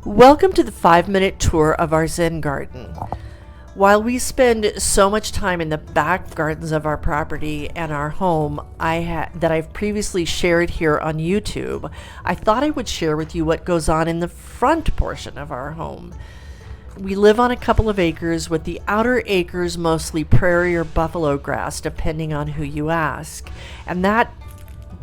Welcome to the 5-minute tour of our Zen Garden. While we spend so much time in the back gardens of our property and our home that I've previously shared here on YouTube, I thought I would share with you what goes on in the front portion of our home. We live on a couple of acres, with the outer acres mostly prairie or buffalo grass, depending on who you ask. And that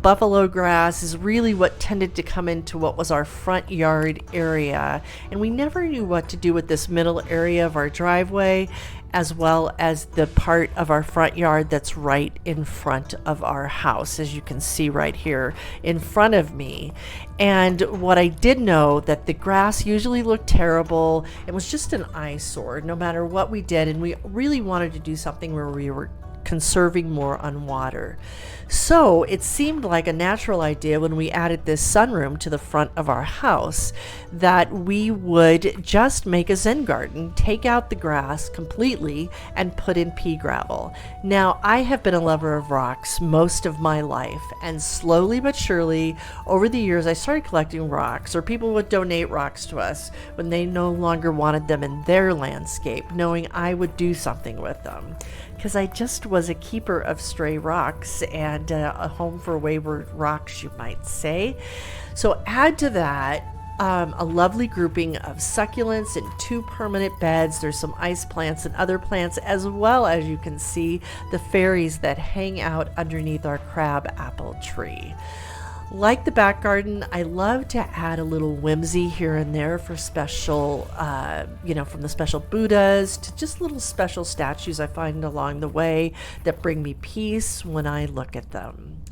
buffalo grass is really what tended to come into what was our front yard area, and we never knew what to do with this middle area of our driveway, as well as the part of our front yard that's right in front of our house, as you can see right here in front of me. And what I did know, that the grass usually looked terrible. It was just an eyesore no matter what we did, and we really wanted to do something where we were conserving more on water. So it seemed like a natural idea when we added this sunroom to the front of our house that we would just make a Zen garden, take out the grass completely, and put in pea gravel. Now, I have been a lover of rocks most of my life, and slowly but surely over the years I started collecting rocks, or people would donate rocks to us when they no longer wanted them in their landscape, knowing I would do something with them, because I just was a keeper of stray rocks and a home for wayward rocks, you might say. So add to that a lovely grouping of succulents in 2 permanent beds. There's some ice plants and other plants, as well as, you can see, the fairies that hang out underneath our crab apple tree. Like the back garden, I love to add a little whimsy here and there for special, from the special Buddhas to just little special statues I find along the way that bring me peace when I look at them.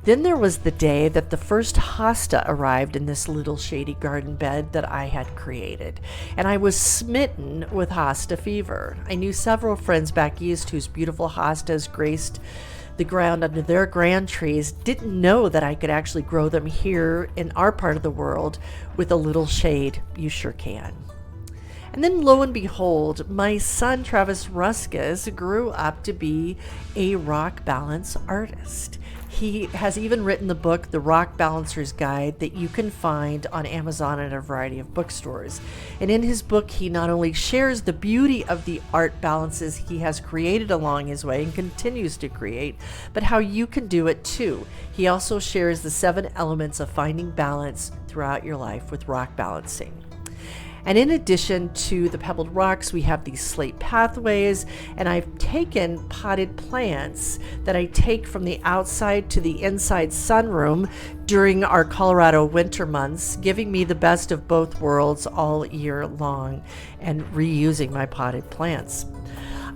Then there was the day that the first hosta arrived in this little shady garden bed that I had created, and I was smitten with hosta fever. I knew several friends back east whose beautiful hostas graced the ground under their grand trees, didn't know that I could actually grow them here in our part of the world with a little shade. You sure can. And then lo and behold, my son Travis Ruskus grew up to be a rock balance artist. He has even written the book, The Rock Balancer's Guide, that you can find on Amazon and a variety of bookstores. And in his book, he not only shares the beauty of the art balances he has created along his way and continues to create, but how you can do it too. He also shares the 7 elements of finding balance throughout your life with rock balancing. And in addition to the pebbled rocks, we have these slate pathways, and I've taken potted plants that I take from the outside to the inside sunroom during our Colorado winter months, giving me the best of both worlds all year long and reusing my potted plants.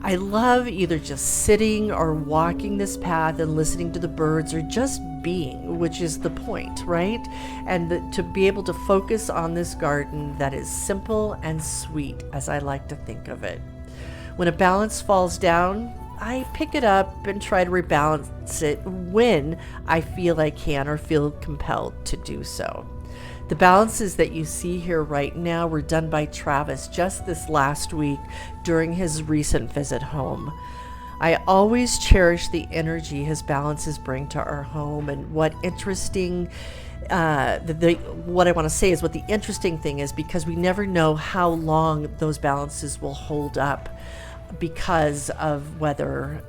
I love either just sitting or walking this path and listening to the birds, or just being, which is the point, right? And to be able to focus on this garden that is simple and sweet, as I like to think of it. When a balance falls down, I pick it up and try to rebalance it when I feel I can or feel compelled to do so. The balances that you see here right now were done by Travis just this last week during his recent visit home. I always cherish the energy his balances bring to our home, and what interesting what I want to say is, what the interesting thing is, because we never know how long those balances will hold up because of weather,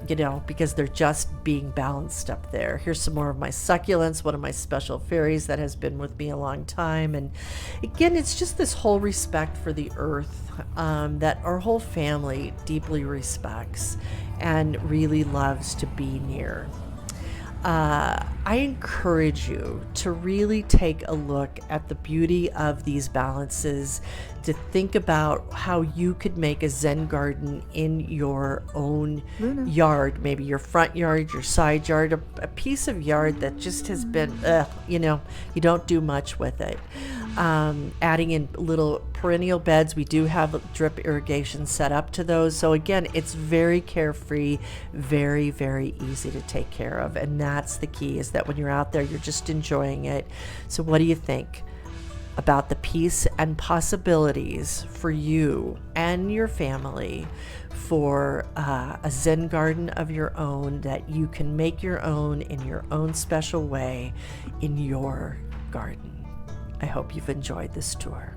because they're just being balanced up there. Here's some more of my succulents, one of my special fairies that has been with me a long time. And again, it's just this whole respect for the earth that our whole family deeply respects and really loves to be near. I encourage you to really take a look at the beauty of these balances, to think about how you could make a Zen garden in your own yard, maybe your front yard, your side yard, a piece of yard that just has been, you don't do much with it. Adding in little perennial beds. We do have drip irrigation set up to those. So again, it's very carefree, very, very easy to take care of. And that's the key, is that when you're out there, you're just enjoying it. So what do you think about the peace and possibilities for you and your family for a Zen garden of your own that you can make your own in your own special way in your garden? I hope you've enjoyed this tour.